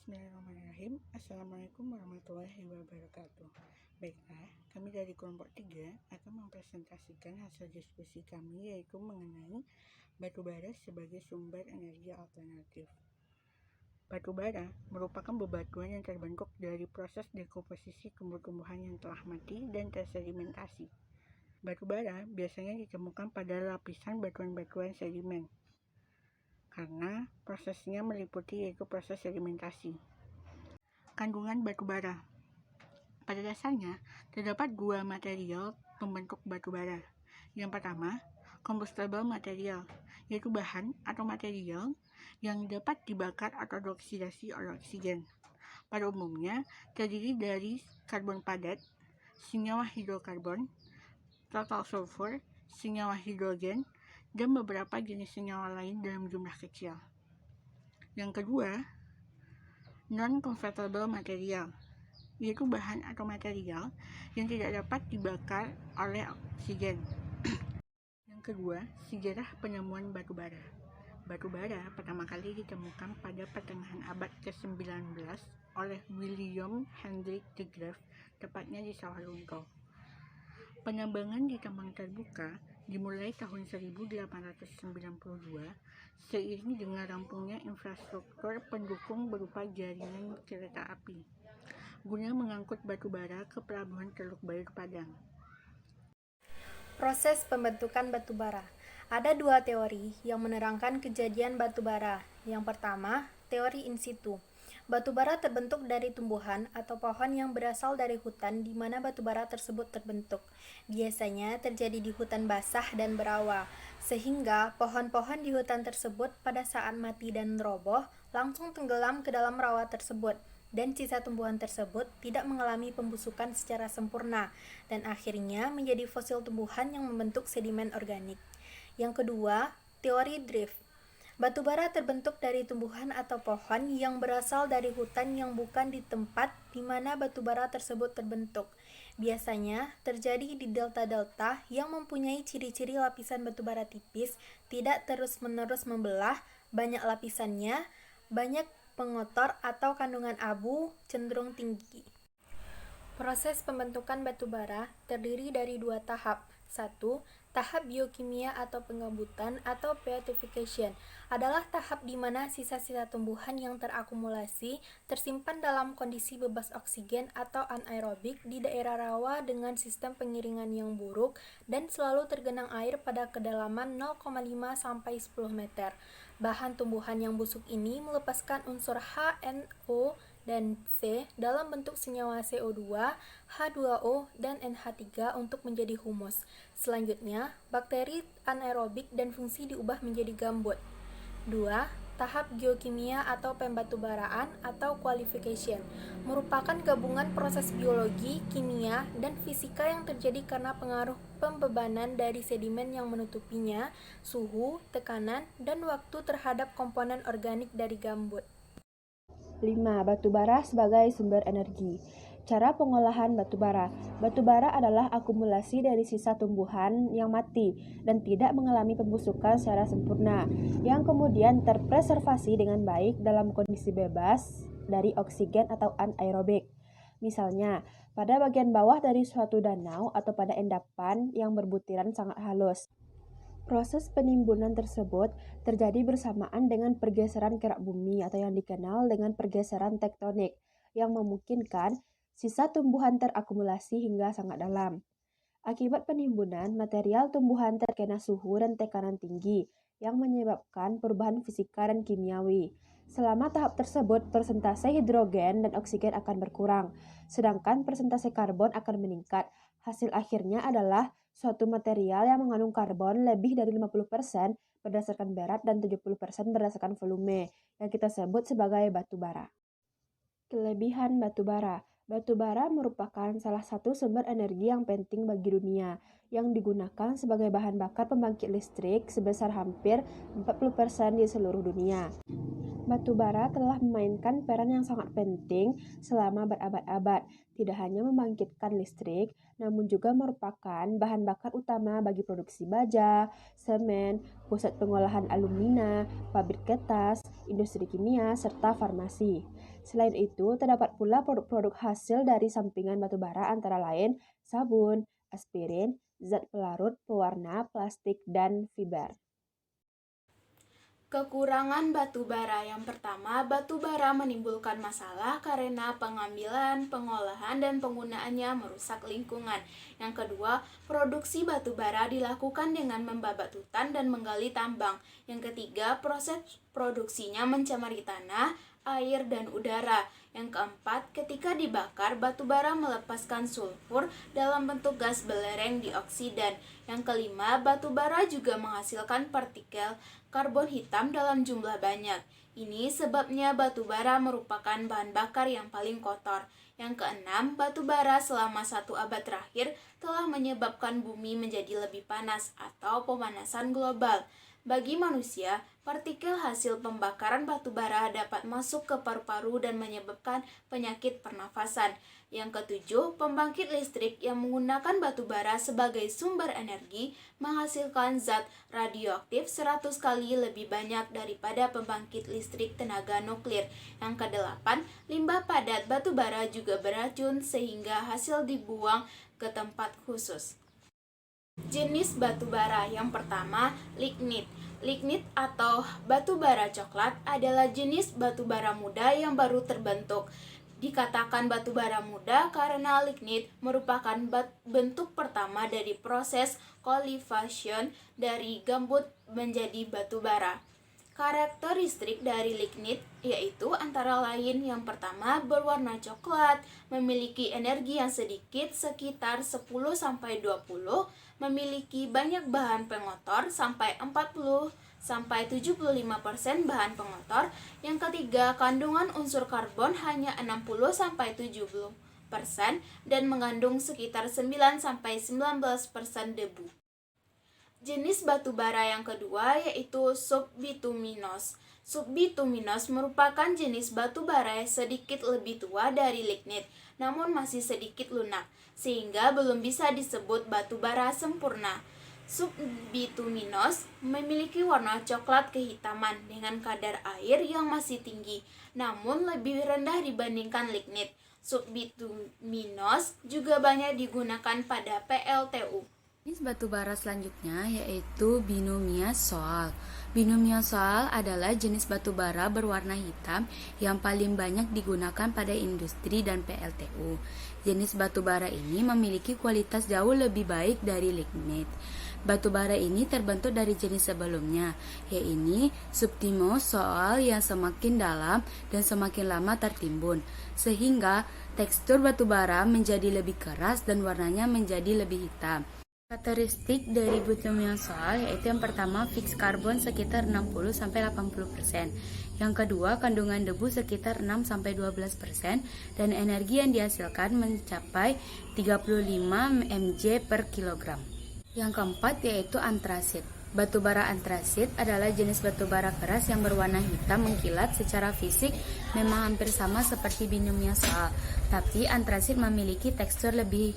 Bismillahirrahmanirrahim. Assalamualaikum warahmatullahi wabarakatuh. Baiklah, kami dari kelompok 3 akan mempresentasikan hasil diskusi kami, yaitu mengenai batu bara sebagai sumber energi alternatif. Batu bara merupakan bebatuan yang terbentuk dari proses dekomposisi tumbuh-tumbuhan yang telah mati dan tersedimentasi. Batu bara biasanya ditemukan pada lapisan batuan-batuan sedimen, karena prosesnya meliputi yaitu proses sedimentasi. Kandungan batu bara. Pada dasarnya, terdapat dua material pembentuk batu bara. Yang pertama, combustible material, yaitu bahan atau material yang dapat dibakar atau dioksidasi oleh oksigen. Pada umumnya, terdiri dari karbon padat, senyawa hidrokarbon, total sulfur, senyawa hidrogen, dan beberapa jenis senyawa lain dalam jumlah kecil. Yang kedua, non-convertible material, yaitu bahan atau material yang tidak dapat dibakar oleh oksigen. Yang kedua, sejarah penemuan batu bara. Batu bara pertama kali ditemukan pada pertengahan abad ke-19 oleh William Hendrik de Graaf, tepatnya di Sawah Lunto. Penambangan di tambang terbuka dimulai tahun 1892 seiring dengan rampungnya infrastruktur pendukung berupa jaringan kereta api guna mengangkut batu bara ke pelabuhan Teluk Bair, Padang. Proses pembentukan batu bara. Ada dua teori yang menerangkan kejadian batu bara. Yang pertama, teori in situ. Batu bara terbentuk dari tumbuhan atau pohon yang berasal dari hutan di mana batu bara tersebut terbentuk. Biasanya terjadi di hutan basah dan berawa, sehingga pohon-pohon di hutan tersebut pada saat mati dan roboh langsung tenggelam ke dalam rawa tersebut, dan sisa tumbuhan tersebut tidak mengalami pembusukan secara sempurna dan akhirnya menjadi fosil tumbuhan yang membentuk sedimen organik. Yang kedua, teori drift. Batu bara terbentuk dari tumbuhan atau pohon yang berasal dari hutan yang bukan di tempat di mana batu bara tersebut terbentuk. Biasanya terjadi di delta-delta yang mempunyai ciri-ciri lapisan batu bara tipis, tidak terus-menerus membelah, banyak lapisannya, banyak pengotor atau kandungan abu cenderung tinggi. Proses pembentukan batu bara terdiri dari dua tahap. 1. Tahap biokimia atau penggambutan atau beatification adalah tahap di mana sisa-sisa tumbuhan yang terakumulasi tersimpan dalam kondisi bebas oksigen atau anaerobik di daerah rawa dengan sistem pengiringan yang buruk dan selalu tergenang air pada kedalaman 0,5 sampai 10 meter. Bahan tumbuhan yang busuk ini melepaskan unsur HNO dan C dalam bentuk senyawa CO2, H2O, dan NH3 untuk menjadi humus. Selanjutnya, bakteri anaerobik dan fungsi diubah menjadi gambut. 2. Tahap geokimia atau pembatubaraan atau qualification merupakan gabungan proses biologi, kimia, dan fisika yang terjadi karena pengaruh pembebanan dari sedimen yang menutupinya, suhu, tekanan, dan waktu terhadap komponen organik dari gambut. 5. Batu bara sebagai sumber energi. Cara pengolahan batu bara. Batu bara adalah akumulasi dari sisa tumbuhan yang mati dan tidak mengalami pembusukan secara sempurna, yang kemudian terpreservasi dengan baik dalam kondisi bebas dari oksigen atau anaerobik. Misalnya, pada bagian bawah dari suatu danau atau pada endapan yang berbutiran sangat halus. Proses penimbunan tersebut terjadi bersamaan dengan pergeseran kerak bumi atau yang dikenal dengan pergeseran tektonik, yang memungkinkan sisa tumbuhan terakumulasi hingga sangat dalam. Akibat penimbunan, material tumbuhan terkena suhu dan tekanan tinggi, yang menyebabkan perubahan fisika dan kimiawi. Selama tahap tersebut, persentase hidrogen dan oksigen akan berkurang, sedangkan persentase karbon akan meningkat. Hasil akhirnya adalah suatu material yang mengandung karbon lebih dari 50% berdasarkan berat dan 70% berdasarkan volume, yang kita sebut sebagai batu bara. Kelebihan batu bara. Batu bara merupakan salah satu sumber energi yang penting bagi dunia, yang digunakan sebagai bahan bakar pembangkit listrik sebesar hampir 40% di seluruh dunia. Batu bara telah memainkan peran yang sangat penting selama berabad-abad, tidak hanya membangkitkan listrik, namun juga merupakan bahan bakar utama bagi produksi baja, semen, pusat pengolahan alumina, pabrik kertas, industri kimia, serta farmasi. Selain itu, terdapat pula produk-produk hasil dari sampingan batu bara antara lain sabun, aspirin, zat pelarut, pewarna, plastik, dan fiber. Kekurangan batu bara. Yang pertama, batu bara menimbulkan masalah karena pengambilan, pengolahan, dan penggunaannya merusak lingkungan. Yang kedua, produksi batu bara dilakukan dengan membabat hutan dan menggali tambang. Yang ketiga, proses produksinya mencemari tanah, air, dan udara. Yang keempat, ketika dibakar, batu bara melepaskan sulfur dalam bentuk gas belerang dioksidan. Yang kelima, batu bara juga menghasilkan partikel karbon hitam dalam jumlah banyak. Ini sebabnya batu bara merupakan bahan bakar yang paling kotor. Yang keenam, batu bara selama 1 abad terakhir telah menyebabkan bumi menjadi lebih panas atau pemanasan global. Bagi manusia, partikel hasil pembakaran batu bara dapat masuk ke paru-paru dan menyebabkan penyakit pernafasan. Yang ketujuh, pembangkit listrik yang menggunakan batu bara sebagai sumber energi menghasilkan zat radioaktif 100 kali lebih banyak daripada pembangkit listrik tenaga nuklir. Yang kedelapan, limbah padat batu bara juga beracun sehingga hasil dibuang ke tempat khusus. Jenis batu bara yang pertama, lignit. Lignit atau batu bara coklat adalah jenis batu bara muda yang baru terbentuk. Dikatakan batu bara muda karena lignit merupakan bentuk pertama dari proses coleovation dari gambut menjadi batu bara. Karakteristik dari lignit yaitu antara lain yang pertama berwarna coklat, memiliki energi yang sedikit sekitar 10-20, memiliki banyak bahan pengotor sampai 40-75% bahan pengotor. Yang ketiga, kandungan unsur karbon hanya 60-70% dan mengandung sekitar 9-19% debu. Jenis batu bara yang kedua yaitu subbituminous. Subbituminous merupakan jenis batu bara yang sedikit lebih tua dari lignit, namun masih sedikit lunak, sehingga belum bisa disebut batu bara sempurna. Subbituminous memiliki warna coklat kehitaman dengan kadar air yang masih tinggi, namun lebih rendah dibandingkan lignit. Subbituminous juga banyak digunakan pada PLTU. Jenis batu bara selanjutnya yaitu binomiasoal. Binomiasoal adalah jenis batu bara berwarna hitam yang paling banyak digunakan pada industri dan PLTU. Jenis batu bara ini memiliki kualitas jauh lebih baik dari lignit. Batu bara ini terbentuk dari jenis sebelumnya, yaitu subtimosoal yang semakin dalam dan semakin lama tertimbun, sehingga tekstur batu bara menjadi lebih keras dan warnanya menjadi lebih hitam. Karakteristik dari binomiasoal yaitu yang pertama fix karbon sekitar 60-80%, yang kedua kandungan debu sekitar 6-12% dan energi yang dihasilkan mencapai 35 mg per kilogram. Yang keempat yaitu antrasit. Batu bara antrasit adalah jenis batu bara keras yang berwarna hitam mengkilat. Secara fisik memang hampir sama seperti binomiasoal, tapi antrasit memiliki tekstur lebih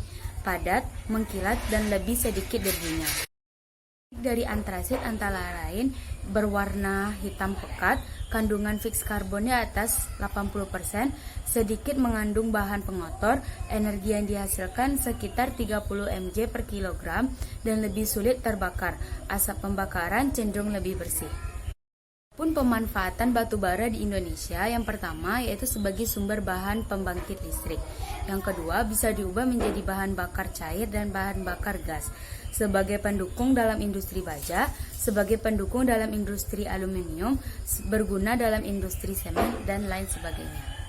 padat, mengkilat, dan lebih sedikit debunya. Dari antrasit antara lain berwarna hitam pekat, kandungan fix karbon di atas 80%, sedikit mengandung bahan pengotor, energi yang dihasilkan sekitar 30 mg per kilogram, dan lebih sulit terbakar. Asap pembakaran cenderung lebih bersih. Pun pemanfaatan batu bara di Indonesia, yang pertama yaitu sebagai sumber bahan pembangkit listrik. Yang kedua bisa diubah menjadi bahan bakar cair dan bahan bakar gas. Sebagai pendukung dalam industri baja, sebagai pendukung dalam industri aluminium, berguna dalam industri semen dan lain sebagainya.